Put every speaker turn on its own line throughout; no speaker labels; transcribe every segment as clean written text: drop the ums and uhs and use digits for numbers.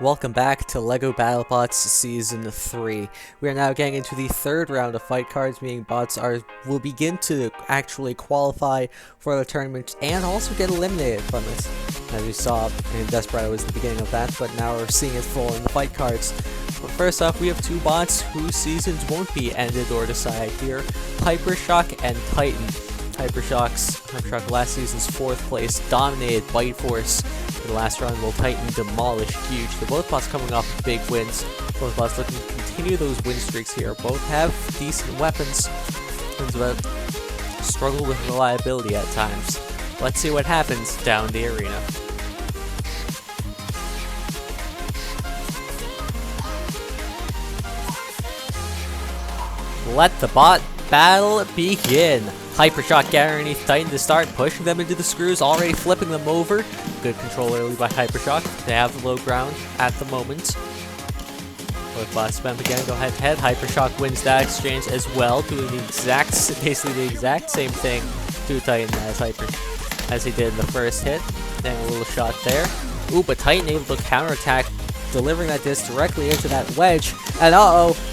Welcome back to LEGO Battlebots Season 3. We are now getting into the third round of fight cards, meaning bots will begin to actually qualify for the tournament and also get eliminated from it. As we saw in Desperado was the beginning of that, but now we're seeing it full in the fight cards. But first off, we have two bots whose seasons won't be ended or decided here, Hypershock and Titan. Hypershock last season's 4th place dominated Bite Force. In the last round, will Titan demolish Huge. So both bots coming off of big wins. Both bots looking to continue those win streaks here. Both have decent weapons, but struggle with reliability at times. Let's see what happens down the arena. Let the bot battle begin. Hypershock getting underneath Titan to start, pushing them into the screws, already flipping them over. Good control early by Hypershock. They have the low ground at the moment. Both bots spam again, go head to head. Hypershock wins that exchange as well, doing basically the exact same thing to Titan as he did in the first hit. And a little shot there. Ooh, but Titan able to counterattack, delivering that disc directly into that wedge. And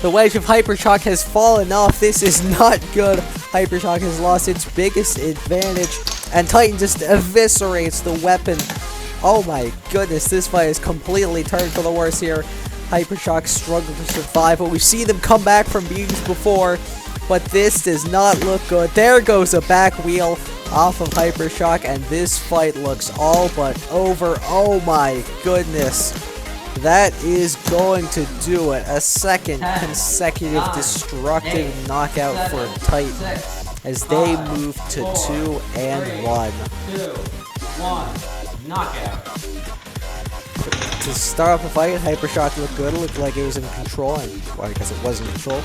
the wedge of Hypershock has fallen off. This is not good. Hypershock has lost its biggest advantage, and Titan just eviscerates the weapon. Oh my goodness, this fight is completely turned for the worse here. Hypershock struggled to survive, but we've seen them come back from beatings before, but this does not look good. There goes a back wheel off of Hypershock, and this fight looks all but over. Oh my goodness. That is going to do it. A second consecutive destructive knockout for Titan as they move to 2-1.
2-1, knockout.
To start off the fight, Hypershock looked good. It looked like it was in control, and well, I guess it was in control.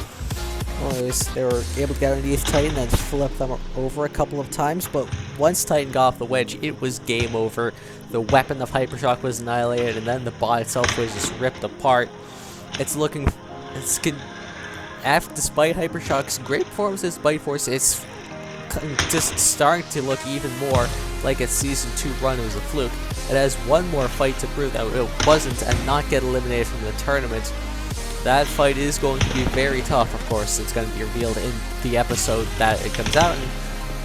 Well, they were able to get underneath Titan and flip them over a couple of times, but once Titan got off the wedge, it was game over. The weapon of Hypershock was annihilated, and then the bot itself was just ripped apart. Despite Hypershock's great performance as Bite Force, it's just starting to look even more like its Season 2 run was a fluke. It has one more fight to prove that it wasn't and not get eliminated from the tournament. That fight is going to be very tough, of course. It's going to be revealed in the episode that it comes out in.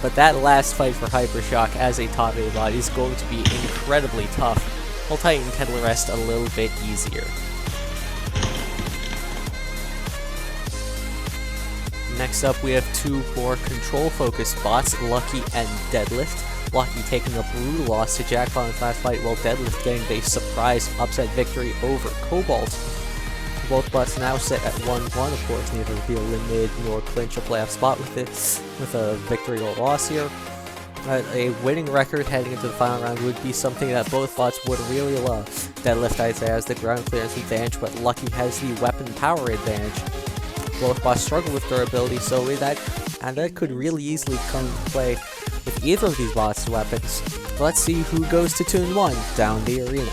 But that last fight for Hypershock as a top 8 bot is going to be incredibly tough, while Titan can rest a little bit easier. Next up, we have two more control-focused bots, Lucky and Deadlift. Lucky taking a brutal loss to Jackpot in his last fight, while Deadlift getting a surprise upset victory over Cobalt. Both bots now sit at 1-1, of course, neither will be eliminated nor clinch a playoff spot with a victory or loss here. A winning record heading into the final round would be something that both bots would really love. Deadlift, I'd say, has the ground clearance advantage, but Lucky has the weapon power advantage. Both bots struggle with durability, so that could really easily come into play with either of these bots' weapons. Let's see who goes to 2-1 down the arena.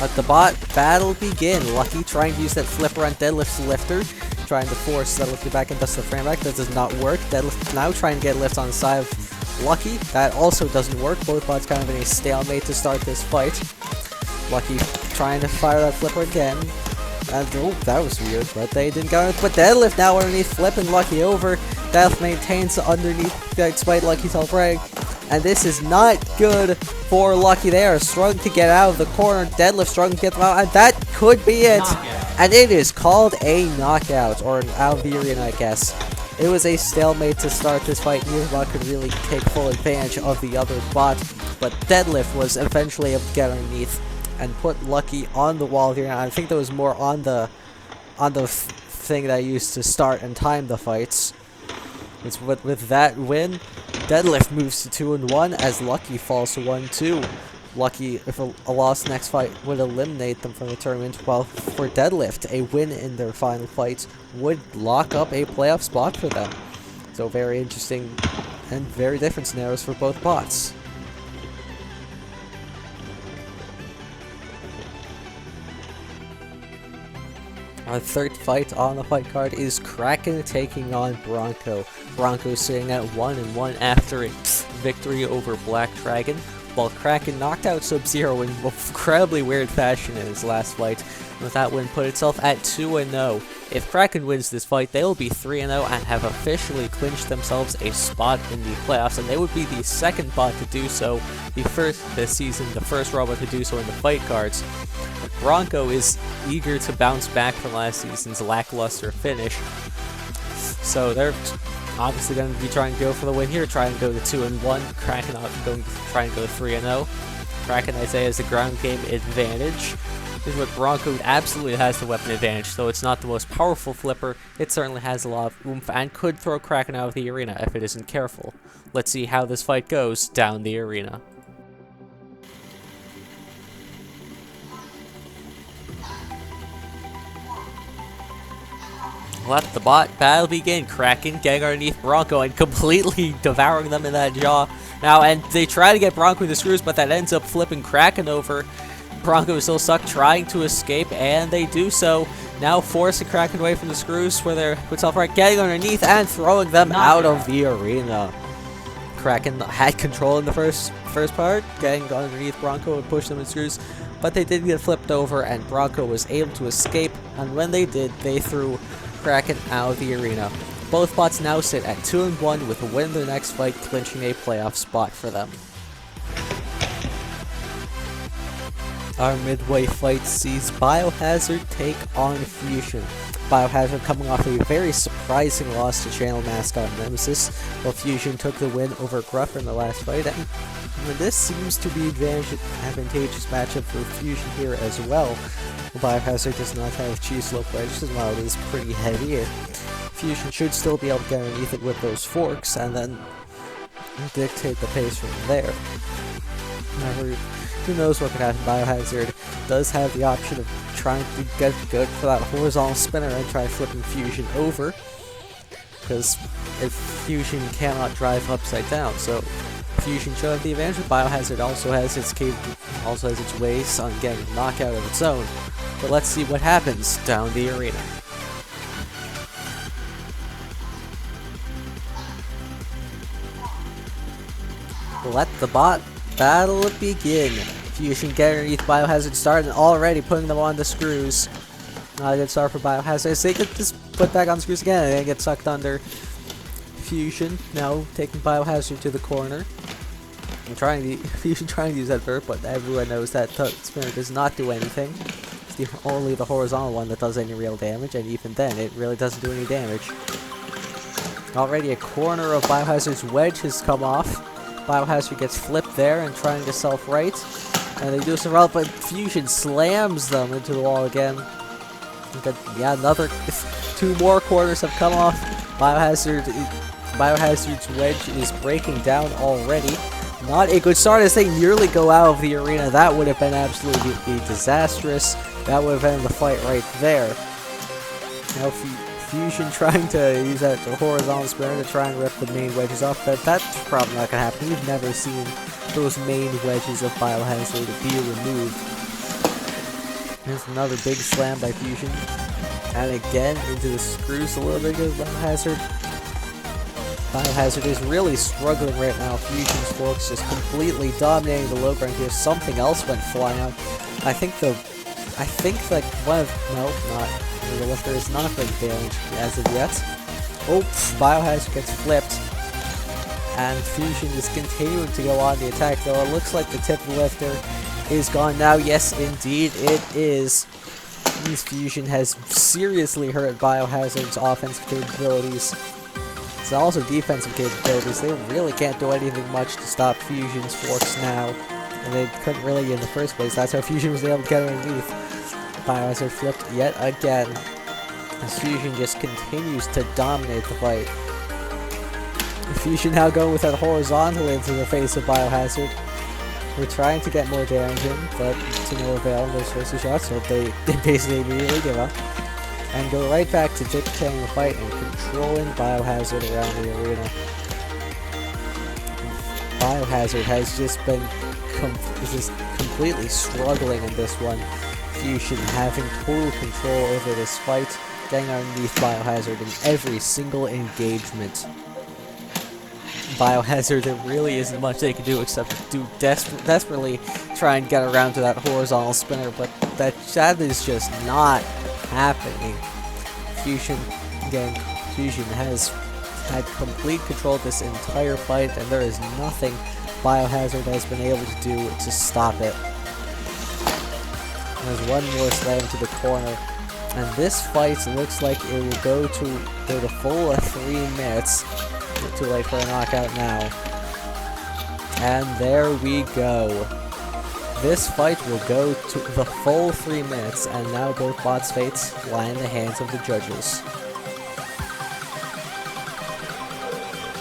Let the bot battle begin. Lucky trying to use that flipper on Deadlift's lifter, trying to force Deadlift back and dust the frame back. That does not work. Deadlift now trying to get lift on the side of Lucky. That also doesn't work. Both bots kind of in a stalemate to start this fight. Lucky trying to fire that flipper again. And oh, that was weird, but they didn't go. But Deadlift now underneath, flipping Lucky over. Deadlift maintains underneath despite Lucky's health break. And this is not good for Lucky. They are struggling to get out of the corner. Deadlift struggling to get them out, and that could be it. Knockout. And it is called a knockout, or an out of the arena, I guess. It was a stalemate to start this fight. Neither bot could really take full advantage of the other bot, but Deadlift was eventually able to get underneath and put Lucky on the wall here. And I think that was more on the thing that I used to start and time the fights. With that win, Deadlift moves to 2-1 as Lucky falls to 1-2. Lucky, if a loss next fight, would eliminate them from the tournament, while for Deadlift, a win in their final fight would lock up a playoff spot for them. So very interesting and very different scenarios for both bots. Our third fight on the fight card is Kraken taking on Bronco. Bronco sitting at 1-1 after a victory over Black Dragon, while Kraken knocked out Sub-Zero in incredibly weird fashion in his last fight, with that win put itself at 2-0. If Kraken wins this fight, they will be 3-0 and have officially clinched themselves a spot in the playoffs, and they would be the second bot to do so the first robot to do so in the fight cards. But Bronco is eager to bounce back from last season's lackluster finish, so they're obviously going to be trying to go for the win here, trying to go to 2-1. Kraken going to try and go to 3-0. Kraken, I say, has the ground game advantage. This is what Bronco absolutely has the weapon advantage, though it's not the most powerful flipper. It certainly has a lot of oomph and could throw Kraken out of the arena if it isn't careful. Let's see how this fight goes down the arena. Let the bot battle begin. Kraken getting underneath Bronco and completely devouring them in that jaw. Now, and they try to get Bronco in the screws, but that ends up flipping Kraken over. Bronco is still stuck, trying to escape, and they do so. Now forcing Kraken away from the screws where they're put self right, getting underneath and throwing them out of the arena. Kraken had control in the first part, getting underneath Bronco and push them in screws, but they did get flipped over, and Bronco was able to escape, and when they did, they threw Kraken out of the arena. Both bots now sit at 2-1 with a win in their next fight, clinching a playoff spot for them. Our midway fight sees Biohazard take on Fusion. Biohazard coming off a very surprising loss to channel mascot Nemesis, while Fusion took the win over Gruffer in the last fight, and this seems to be an advantageous matchup for Fusion here as well. Biohazard does not have cheese slope wedges, as well, it is pretty heavy. Fusion should still be able to get underneath it with those forks, and then dictate the pace from there. However, who knows what could happen. Biohazard does have the option of trying to get good for that horizontal spinner and try flipping Fusion over, because if Fusion cannot drive upside down, so Fusion should have the advantage. Biohazard also has its ways on getting a knockout of its own. But let's see what happens down the arena. Let the bot battle begin. Fusion getting underneath Biohazard start and already putting them on the screws. Not a good start for Biohazard. So they could just put back on the screws again and then get sucked under. Fusion now taking Biohazard to the corner. And Fusion trying to use that vert, but everyone knows that spinner does not do anything. It's only the horizontal one that does any real damage, and even then, it really doesn't do any damage. Already a corner of Biohazard's wedge has come off. Biohazard gets flipped there and trying to self-right, and they do some well, but Fusion slams them into the wall again. Yeah, two more corners have come off. Biohazard's wedge is breaking down already. Not a good start as they nearly go out of the arena. That would have been absolutely disastrous. That would have ended the fight right there. Now Fusion trying to use that horizontal spinner to try and rip the main wedges off, but that's probably not going to happen. We've never seen those main wedges of Biohazard be removed. There's another big slam by Fusion. And again, into the screws a little bit of Biohazard. Biohazard is really struggling right now. Fusion's forks just completely dominating the low ground here. Something else went flying out. I think like one of the lifter is not going to damage as of yet. Oh, Biohazard gets flipped. And Fusion is continuing to go on the attack, though it looks like the tip of the lifter is gone now. Yes, indeed it is. Fusion has seriously hurt Biohazard's offensive capabilities. It's also defensive capabilities. They really can't do anything much to stop Fusion's forks now. And they couldn't really in the first place. That's how Fusion was able to get underneath. Biohazard flipped yet again. As Fusion just continues to dominate the fight. Fusion now going with that horizontal into the face of Biohazard. They're trying to get more damage in, but to no avail in those first two shots, so they basically immediately give up. And go right back to dictating the fight and controlling Biohazard around the arena. Biohazard has just been completely struggling in this one. Fusion having total control over this fight, getting underneath Biohazard in every single engagement. Biohazard, there really isn't much they can do except do desperately try and get around to that horizontal spinner, but that is just not happening. Fusion has had complete control of this entire fight, and there is nothing Biohazard has been able to do to stop it. There's one more slam to the corner, and this fight looks like it will go to the full 3 minutes. Too late for a knockout now. And there we go. This fight will go to the full 3 minutes, and now both bots' fates lie in the hands of the judges.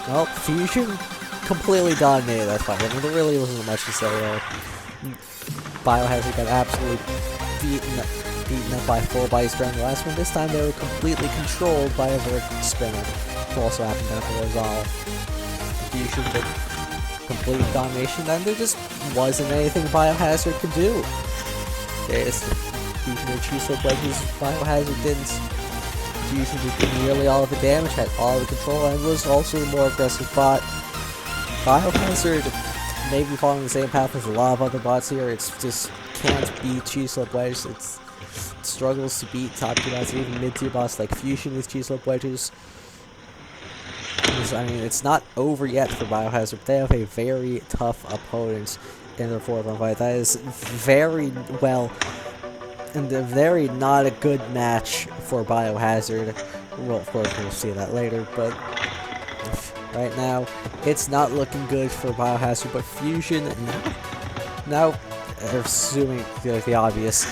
Well, Fusion completely dominated that fight. I mean, there really wasn't much to say there. Biohazard got absolutely beaten up by full bodies during the last one. This time they were completely controlled by a vertical spinner. Also happened to have horizontal. Fusion did complete domination, and there just wasn't anything Biohazard could do. Fusion did cheese wedges, Biohazard didn't. Fusion did nearly all of the damage, had all the control, and was also the more aggressive bot. Biohazard may be following the same path as a lot of other bots here. It's just can't beat cheese wedges. It struggles to beat top tier bots, even mid tier bots like Fusion with cheese wedges. I mean, it's not over yet for Biohazard. They have a very tough opponent in their 4-1 fight. That is very well, and a very not a good match for Biohazard. Well, of course, we'll see that later, but right now, it's not looking good for Biohazard. But Fusion, now assuming the obvious,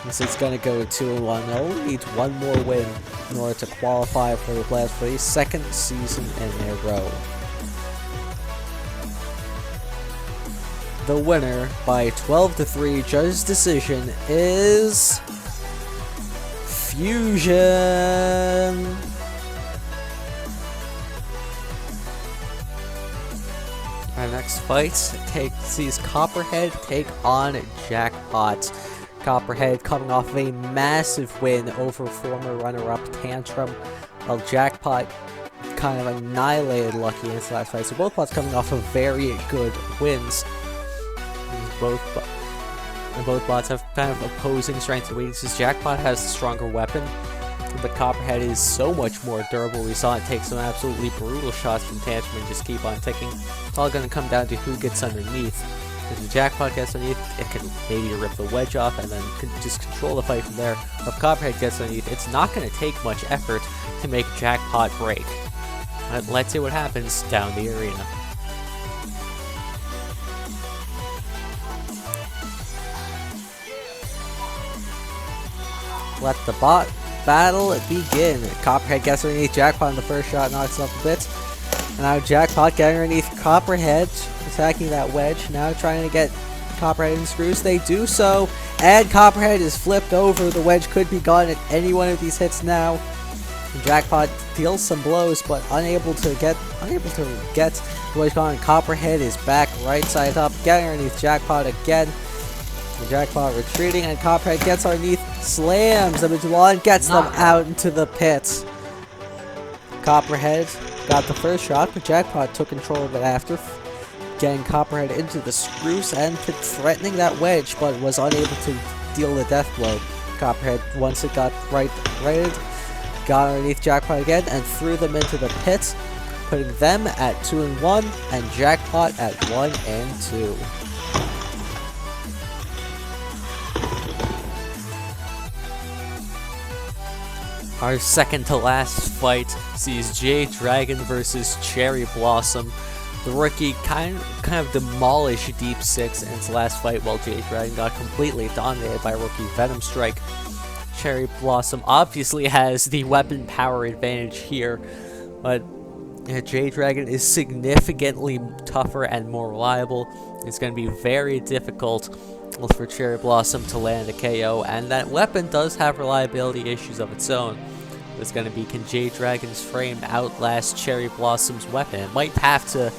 since it's going to go 2-1, they only need one more win in order to qualify for the playoffs for the 2nd season in a row. The winner by 12-3 judge's decision is Fusion. Our next fight sees Copperhead take on Jackpot. Copperhead coming off of a massive win over former runner-up Tantrum, while Jackpot kind of annihilated Lucky in his last fight. So both bots coming off of very good wins. Both bots have kind of opposing strengths and weaknesses. Jackpot has the stronger weapon, but Copperhead is so much more durable. We saw it take some absolutely brutal shots from Tantrum and just keep on ticking. It's all going to come down to who gets underneath. If the Jackpot gets underneath, it can maybe rip the wedge off and then just control the fight from there. If Copperhead gets underneath, it's not going to take much effort to make Jackpot break. But let's see what happens down the arena. Let the bot battle begin. Copperhead gets underneath Jackpot in the first shot, knocks him off a bit. And now Jackpot getting underneath Copperhead, attacking that wedge, now trying to get Copperhead in screws. They do so, and Copperhead is flipped over. The wedge could be gone at any one of these hits now. And Jackpot deals some blows, but unable to get the wedge gone. And Copperhead is back right side up, getting underneath Jackpot again. And Jackpot retreating, and Copperhead gets underneath, slams them into the wall, and gets them out into the pit. Copperhead got the first shot, but Jackpot took control of it after, getting Copperhead into the screws and threatening that wedge, but was unable to deal the death blow. Copperhead, once it got righted, got underneath Jackpot again and threw them into the pit, putting them at 2-1 and Jackpot at 1-2. Our second to last fight sees Jade Dragon versus Cherry Blossom. The rookie kind of demolished Deep Six in its last fight, while Jade Dragon got completely dominated by rookie Venom Strike. Cherry Blossom obviously has the weapon power advantage here, but Jade Dragon is significantly tougher and more reliable. It's going to be very difficult for Cherry Blossom to land a KO, and that weapon does have reliability issues of its own. It's going to be, can Jade Dragon's frame outlast Cherry Blossom's weapon? It might have to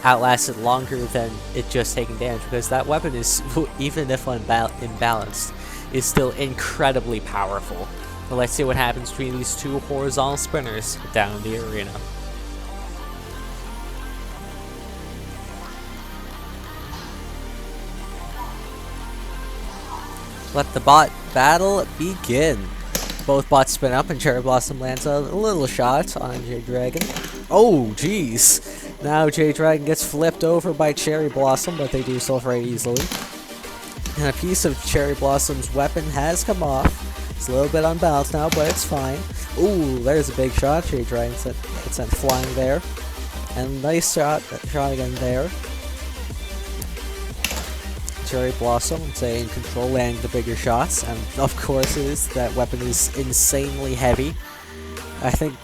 outlast it longer than it just taking damage, because that weapon is, even if imbalanced, is still incredibly powerful. But let's see what happens between these two horizontal spinners down the arena. Let the bot battle begin. Both bots spin up and Cherry Blossom lands a little shot on J-Dragon. Oh, jeez. Now J-Dragon gets flipped over by Cherry Blossom, but they do so very easily. And a piece of Cherry Blossom's weapon has come off. It's a little bit unbalanced now, but it's fine. Ooh, there's a big shot. J-Dragon gets sent flying there. And nice shot again there. Cherry Blossom staying in control, landing the bigger shots, and of course that weapon is insanely heavy. I think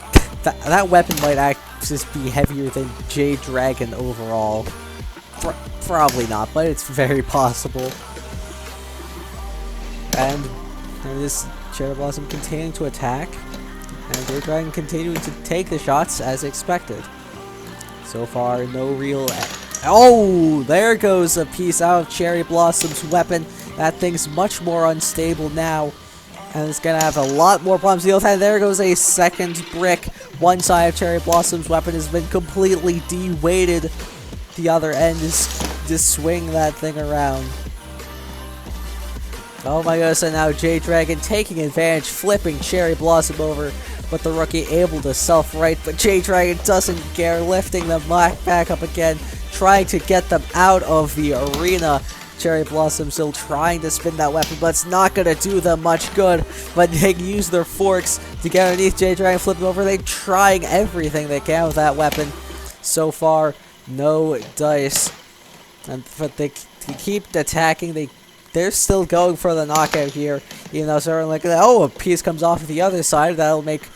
that weapon might just be heavier than J-Dragon overall. Probably not, but it's very possible. And this Cherry Blossom continuing to attack, and J-Dragon continuing to take the shots as expected. So far, no real... Oh, there goes a piece out of Cherry Blossom's weapon. That thing's much more unstable now, and it's gonna have a lot more problems to deal with. And there goes a second brick. One side of Cherry Blossom's weapon has been completely de-weighted. The other end is just swing that thing around. Oh my goodness, and now J-Dragon taking advantage, flipping Cherry Blossom over, but the rookie able to self-right, but J-Dragon doesn't care, lifting them back up again, trying to get them out of the arena. Cherry Blossom still trying to spin that weapon, but it's not going to do them much good. But they use their forks to get underneath J-Dragon, flip them over. They're trying everything they can with that weapon. So far, no dice. But they keep attacking. They're still going for the knockout here. Even though someone like, oh, a piece comes off of the other side. That'll make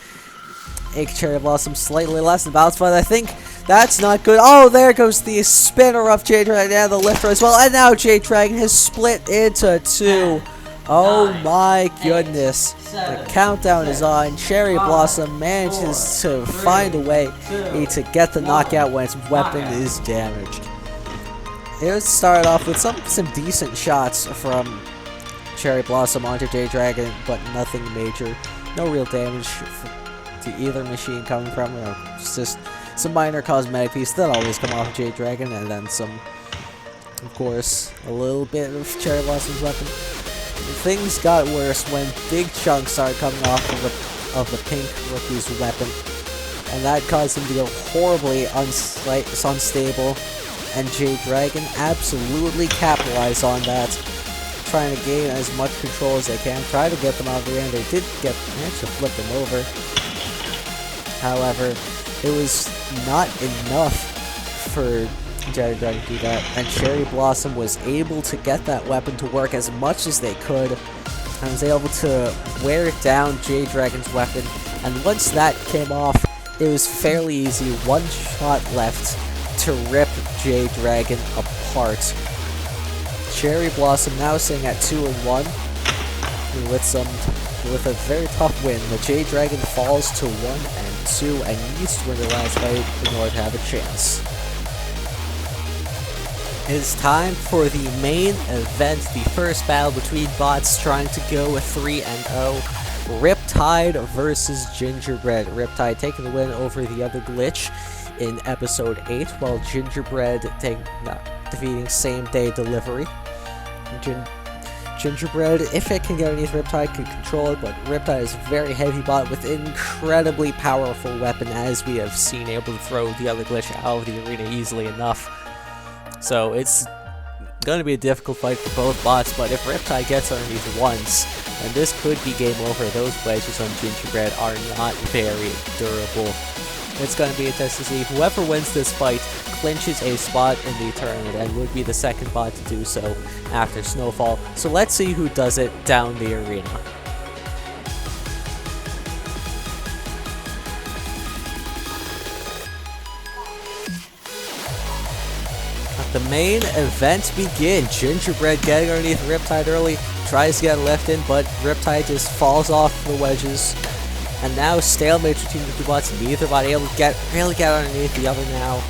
Cherry Blossom slightly less than balanced, but I think that's not good. Oh, there goes the spinner of J-Dragon and the lifter as well. And now J-Dragon has split into two. Oh my goodness. The countdown is on. Cherry Blossom manages to find a way to get the knockout when its weapon is damaged. It started off with some decent shots from Cherry Blossom onto J-Dragon, but nothing major. No real damage to either machine coming from it. It's just some minor cosmetic pieces that always come off J-Dragon, and then some, of course, a little bit of Cherry Blossom's weapon. Things got worse when big chunks started coming off of the pink rookie's weapon, and that caused him to go horribly unstable, and J-Dragon absolutely capitalized on that, trying to gain as much control as they can, try to get them out of the end. They did manage to flip them over. However, it was not enough for J-Dragon to do that, and Cherry Blossom was able to get that weapon to work as much as they could, and was able to wear down J-Dragon's weapon, and once that came off, it was fairly easy. One shot left to rip J-Dragon apart. Cherry Blossom now sitting at 2-1 with a very tough win. The J-Dragon falls to 1-2 and needs to win the last fight in order to have a chance. It is time for the main event, the first battle between bots trying to go 3-0. Riptide versus Gingerbread. Riptide taking the win over the other glitch in episode 8, while Gingerbread defeating same day delivery. Gingerbread, if it can get underneath Riptide, can control it, but Riptide is a very heavy bot with an incredibly powerful weapon, as we have seen, able to throw the other glitch out of the arena easily enough. So it's going to be a difficult fight for both bots, but if Riptide gets underneath once, then this could be game over. Those wedges on Gingerbread are not very durable. It's going to be a test to see whoever wins this fight clinches a spot in the tournament and would be the second bot to do so after Snowfall. So let's see who does it down the arena. Let the main event begin. Gingerbread getting underneath Riptide early, tries to get a lift in, but Riptide just falls off the wedges. And now stalemate between the two bots. Neither bot able to really get underneath the other now.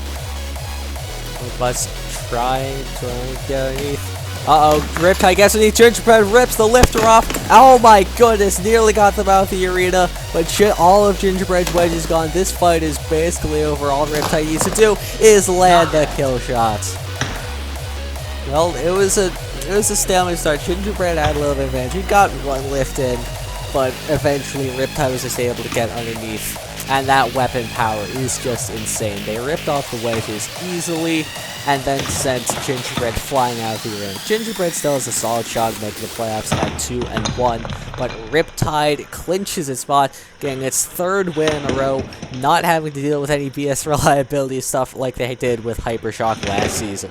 Both bots trying to get underneath. Uh-oh, Riptide gets underneath Gingerbread, rips the lifter off. Oh my goodness, nearly got them out of the arena, but shit, all of Gingerbread's wedge is gone. This fight is basically over. All Riptide needs to do is land the kill shots. Well, it was a stalemate start. Gingerbread had a little bit of advantage. He got one lift in, but eventually Riptide was just able to get underneath. And that weapon power is just insane. They ripped off the wedges easily and then sent Gingerbread flying out of the ring. Gingerbread still has a solid shot at making the playoffs at 2-1, but Riptide clinches its spot, getting its 3rd win in a row, not having to deal with any BS reliability stuff like they did with Hypershock last season.